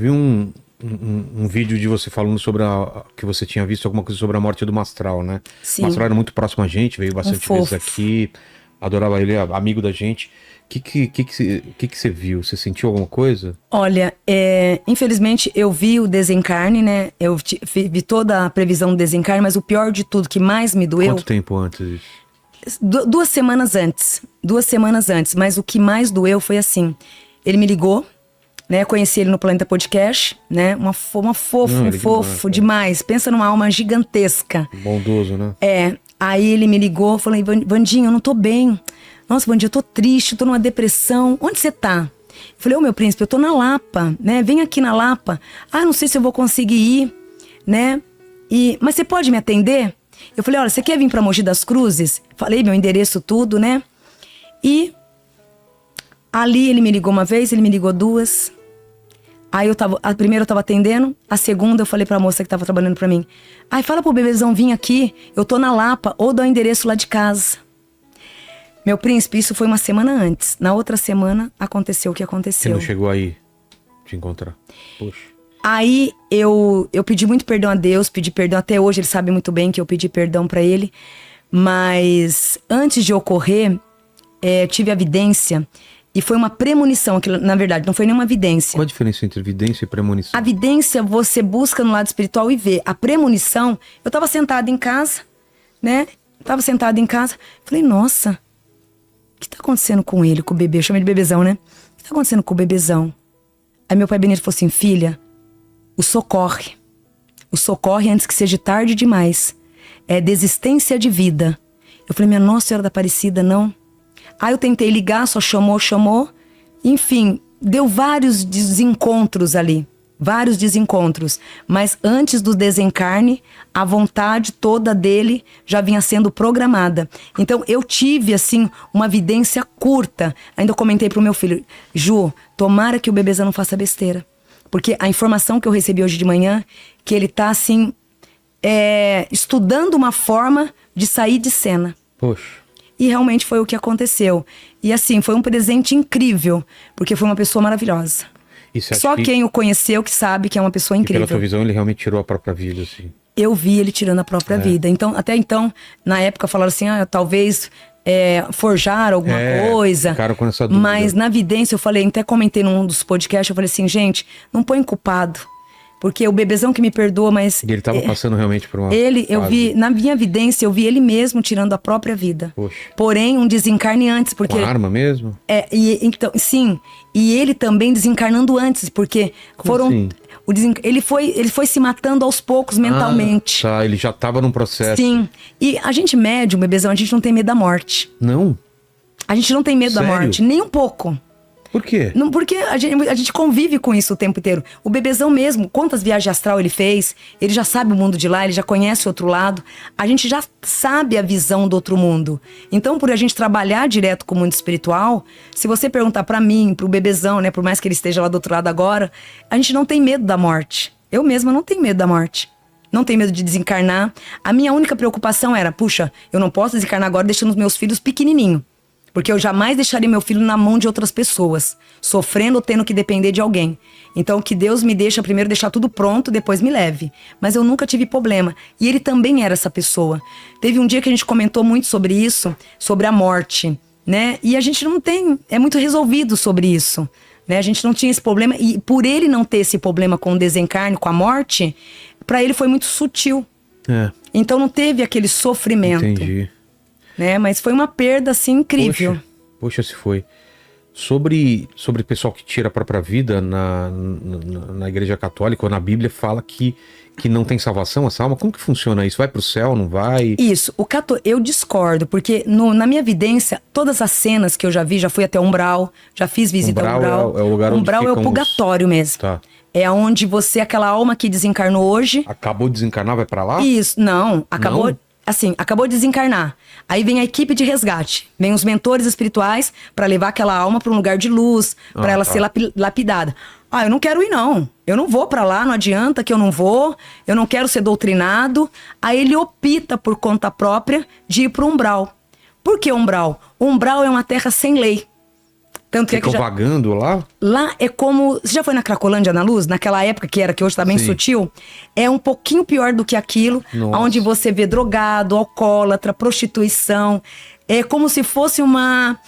Vi um vídeo de você falando sobre que você tinha visto alguma coisa sobre a morte do Mastral, né? Sim. O Mastral era muito próximo a gente, veio bastante vezes aqui, adorava ele, amigo da gente. O que você viu? Você sentiu alguma coisa? Olha, infelizmente eu vi o desencarne, né? Eu vi toda a previsão do desencarne, mas o pior de tudo, que mais me doeu... Quanto tempo antes disso? 2 semanas antes. 2 semanas antes. Mas o que mais doeu foi assim. Ele me ligou, né? Conheci ele no Planeta Podcast, né? Um fofo demais. Pensa numa alma gigantesca. Bondoso, né? Aí ele me ligou, falei, Vandinho, eu não tô bem. Nossa, Vandinho, eu tô triste, eu tô numa depressão. Onde você tá? Eu falei, meu príncipe, eu tô na Lapa, né? Vem aqui na Lapa. Não sei se eu vou conseguir ir, né? Mas você pode me atender? Eu falei, olha, você quer vir pra Mogi das Cruzes? Falei meu endereço, tudo, né? E ali ele me ligou uma vez, ele me ligou 2. Aí a primeira eu tava atendendo, a segunda eu falei pra moça que tava trabalhando pra mim. Fala pro bebezão vir aqui, eu tô na Lapa, ou dá o endereço lá de casa. Meu príncipe, isso foi uma semana antes. Na outra semana aconteceu o que aconteceu. Você não chegou aí te encontrar? Poxa. Aí eu pedi muito perdão a Deus, pedi perdão até hoje, ele sabe muito bem que eu pedi perdão pra ele. Mas antes de ocorrer, tive a vidência e foi uma premonição, que na verdade não foi nenhuma vidência. Qual a diferença entre vidência e premonição? A vidência você busca no lado espiritual e vê. A premonição, eu tava sentada em casa, né? Falei, nossa, o que tá acontecendo com ele, com o bebê? Eu chamei de bebezão, né? O que tá acontecendo com o bebezão? Aí meu pai Benito falou assim, filha, o socorre antes que seja tarde demais. É desistência de vida. Eu falei, minha Nossa Senhora da Aparecida, não. Aí eu tentei ligar, só chamou. Enfim, deu vários desencontros ali. Vários desencontros. Mas antes do desencarne, a vontade toda dele já vinha sendo programada. Então eu tive, assim, uma vidência curta. Ainda eu comentei pro meu filho, Ju, tomara que o bebezão não faça besteira. Porque a informação que eu recebi hoje de manhã, que ele tá, assim, estudando uma forma de sair de cena. Poxa. E realmente foi o que aconteceu. E assim, foi um presente incrível, porque foi uma pessoa maravilhosa. Só quem o conheceu que sabe que é uma pessoa incrível. E pela tua visão, ele realmente tirou a própria vida, assim? Eu vi ele tirando a própria vida. Então, até então, na época falaram assim, talvez forjar alguma coisa. Ficaram com essa dúvida. Mas na vidência eu falei, até comentei num dos podcasts, eu falei assim, gente, não põe culpado. Porque o bebezão que me perdoa, mas... E ele tava passando realmente por uma eu vi, na minha vidência, eu vi ele mesmo tirando a própria vida. Poxa. Porém, um desencarne antes, porque... Com arma mesmo? Então, sim. E ele também desencarnando antes, porque Como assim? Ele foi se matando aos poucos mentalmente. Tá, ele já tava num processo. Sim. E a gente médium, bebezão, a gente não tem medo da morte. Não? A gente não tem medo Sério? da morte, nem um pouco. Por quê? Não, porque a gente convive com isso o tempo inteiro. O bebezão mesmo, quantas viagens astral ele fez, ele já sabe o mundo de lá, ele já conhece o outro lado. A gente já sabe a visão do outro mundo. Então, por a gente trabalhar direto com o mundo espiritual, se você perguntar pra mim, pro bebezão, né, por mais que ele esteja lá do outro lado agora, a gente não tem medo da morte. Eu mesma não tenho medo da morte. Não tenho medo de desencarnar. A minha única preocupação era, puxa, eu não posso desencarnar agora deixando os meus filhos pequenininhos. Porque eu jamais deixaria meu filho na mão de outras pessoas, sofrendo ou tendo que depender de alguém. Então, que Deus me deixa primeiro deixar tudo pronto, depois me leve. Mas eu nunca tive problema. E ele também era essa pessoa. Teve um dia que a gente comentou muito sobre isso, sobre a morte, né? E a gente não tem, é muito resolvido sobre isso, né? A gente não tinha esse problema. E por ele não ter esse problema com o desencarne, com a morte, pra ele foi muito sutil. Então não teve aquele sofrimento. Entendi. Né? Mas foi uma perda, assim, incrível. Poxa, se foi. Sobre pessoal que tira a própria vida na Igreja Católica ou na Bíblia, fala que não tem salvação essa alma. Como que funciona isso? Vai pro céu, não vai? Isso, eu discordo, porque na minha vidência, todas as cenas que eu já vi, já fui até Umbral, já fiz visita ao Umbral. É o lugar onde Umbral é o purgatório mesmo. Tá. É onde aquela alma que desencarnou hoje... Acabou de desencarnar, vai pra lá? Isso, não, acabou... Não? Assim, acabou de desencarnar. Aí vem a equipe de resgate. Vem os mentores espirituais pra levar aquela alma pra um lugar de luz, pra ela ser lapidada. Eu não quero ir, não. Eu não vou pra lá, não adianta que eu não vou. Eu não quero ser doutrinado. Aí ele opta por conta própria de ir pro Umbral. Por que Umbral? Umbral é uma terra sem lei. Tanto que é que Ficam vagando lá? lá é como... Você já foi na Cracolândia na Luz? Naquela época que hoje tá bem Sim. sutil? É um pouquinho pior do que aquilo. Nossa. Onde você vê drogado, alcoólatra, prostituição. É como se fosse uma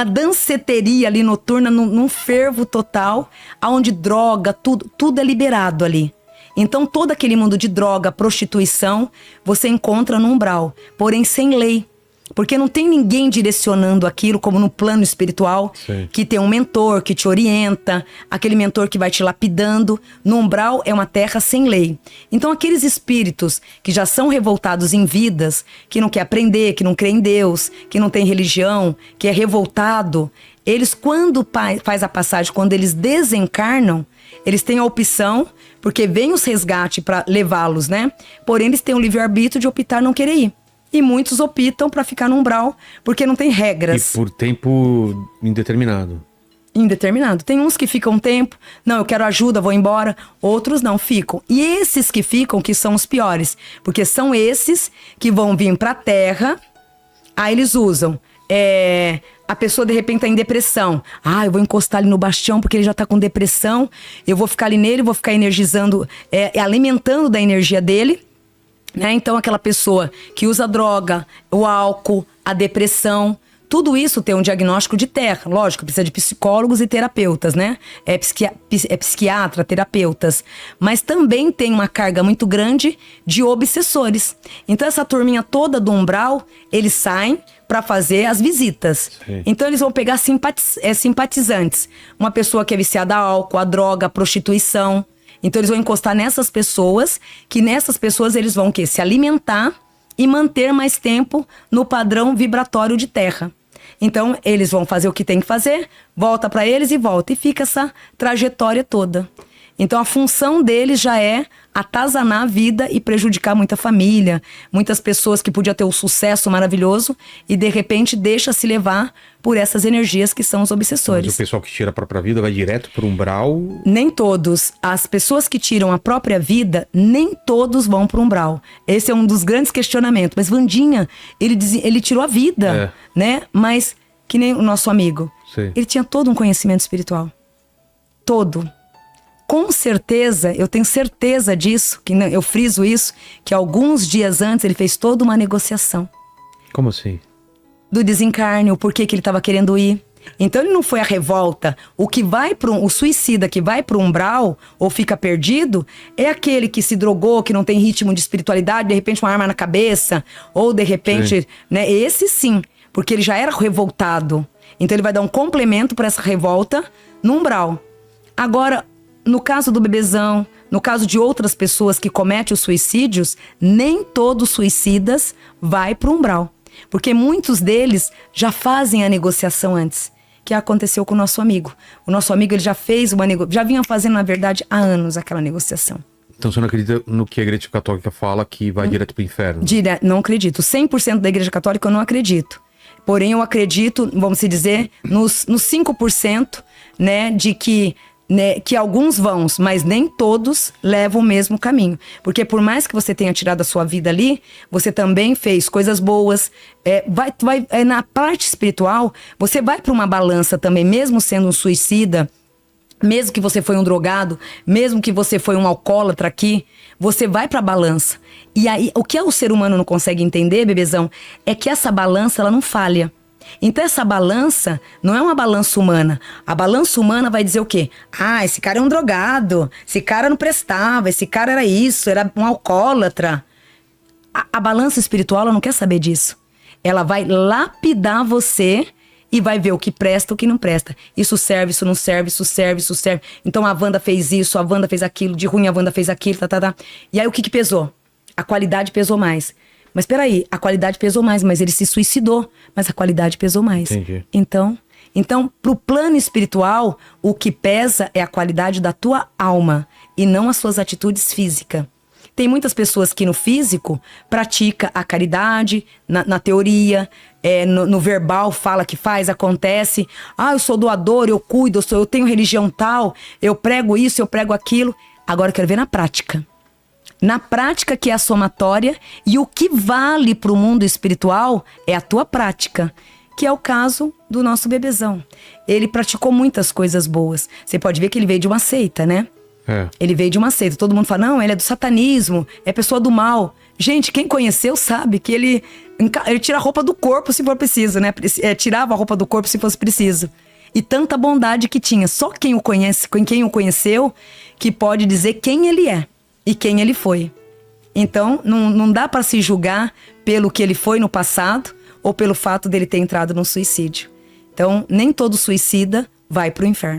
danceteria ali noturna, num fervo total. Onde droga, tudo é liberado ali. Então todo aquele mundo de droga, prostituição, você encontra no umbral. Porém sem lei. Porque não tem ninguém direcionando aquilo, como no plano espiritual, Sim. que tem um mentor que te orienta, aquele mentor que vai te lapidando. No umbral é uma terra sem lei. Então aqueles espíritos que já são revoltados em vidas, que não quer aprender, que não crê em Deus, que não tem religião, que é revoltado, eles quando faz a passagem, quando eles desencarnam, eles têm a opção, porque vem os resgates para levá-los, né? Porém eles têm o livre-arbítrio de optar não querer ir. E muitos optam para ficar no umbral, porque não tem regras. E por tempo indeterminado. Indeterminado. Tem uns que ficam um tempo, não, eu quero ajuda, vou embora. Outros não, ficam. E esses que ficam, que são os piores. Porque são esses que vão vir pra Terra, aí eles usam. A pessoa de repente tá em depressão. Eu vou encostar ali no bastião porque ele já tá com depressão. Eu vou ficar ali nele, vou ficar energizando, alimentando da energia dele. Né? Então aquela pessoa que usa droga, o álcool, a depressão, tudo isso tem um diagnóstico de terra. Lógico, precisa de psicólogos e terapeutas, né? É psiquiatra, terapeutas. Mas também tem uma carga muito grande de obsessores. Então essa turminha toda do umbral, eles saem para fazer as visitas. Sim. Então eles vão pegar simpatizantes. Uma pessoa que é viciada a álcool, a droga, a prostituição. Então eles vão encostar nessas pessoas, que nessas pessoas eles vão se alimentar e manter mais tempo no padrão vibratório de terra. Então eles vão fazer o que tem que fazer, volta para eles e volta. E fica essa trajetória toda. Então a função deles já é atazanar a vida e prejudicar muita família, muitas pessoas que podiam ter um sucesso maravilhoso e de repente deixa se levar por essas energias que são os obsessores. Mas o pessoal que tira a própria vida vai direto pro umbral? Nem todos. As pessoas que tiram a própria vida, nem todos vão pro umbral. Esse é um dos grandes questionamentos. Mas Wandinha, ele tirou a vida, né? Mas que nem o nosso amigo. Sim. Ele tinha todo um conhecimento espiritual. Todo. Com certeza, eu tenho certeza disso, que eu friso isso, que alguns dias antes ele fez toda uma negociação. Como assim? Do desencarne, o porquê que ele estava querendo ir. Então ele não foi a revolta. O suicida que vai pro umbral ou fica perdido é aquele que se drogou, que não tem ritmo de espiritualidade, de repente uma arma na cabeça, ou de repente, né? Esse sim, porque ele já era revoltado. Então ele vai dar um complemento para essa revolta no umbral. Agora, no caso do bebezão, no caso de outras pessoas que cometem os suicídios, nem todos suicidas vai pro umbral. Porque muitos deles já fazem a negociação antes, que aconteceu com o nosso amigo. O nosso amigo ele já fez já vinha fazendo, na verdade, há anos aquela negociação. Então você não acredita no que a Igreja Católica fala que vai direto pro inferno? Não acredito. 100% da Igreja Católica eu não acredito. Porém, eu acredito, vamos dizer, nos 5%, né, de que alguns vão, mas nem todos levam o mesmo caminho. Porque por mais que você tenha tirado a sua vida ali, você também fez coisas boas. Na parte espiritual, você vai para uma balança também, mesmo sendo um suicida, mesmo que você foi um drogado, mesmo que você foi um alcoólatra aqui, você vai para a balança. E aí, o que o ser humano não consegue entender, bebezão, é que essa balança, ela não falha. Então essa balança não é uma balança humana. A balança humana vai dizer o quê? Esse cara é um drogado, esse cara não prestava, esse cara era isso, era um alcoólatra. A balança espiritual, ela não quer saber disso. Ela vai lapidar você e vai ver o que presta, o que não presta. Isso serve, isso não serve, isso serve, isso serve. Então a Wanda fez isso, a Wanda fez aquilo, de ruim a Wanda fez aquilo, E aí o que pesou? A qualidade pesou mais. Mas peraí, a qualidade pesou mais, mas ele se suicidou, mas a qualidade pesou mais. Entendi. Então, pro plano espiritual, o que pesa é a qualidade da tua alma e não as suas atitudes físicas. Tem muitas pessoas que no físico pratica a caridade, na teoria, no verbal fala que faz, acontece. Eu sou doador, eu cuido, eu tenho religião tal, eu prego isso, eu prego aquilo. Agora eu quero ver na prática. Na prática, que é a somatória, e o que vale para o mundo espiritual é a tua prática. que é o caso do nosso bebezão. Ele praticou muitas coisas boas. Você pode ver que ele veio de uma seita, né? Ele veio de uma seita. Todo mundo fala, não, ele é do satanismo, é pessoa do mal. Gente, quem conheceu sabe que ele tira a roupa do corpo se for preciso, né? Tirava a roupa do corpo se fosse preciso. E tanta bondade que tinha. Só quem o conhece, quem o conheceu, que pode dizer quem ele é e quem ele foi. Então, não dá para se julgar pelo que ele foi no passado ou pelo fato dele ter entrado no suicídio. Então, nem todo suicida vai para o inferno.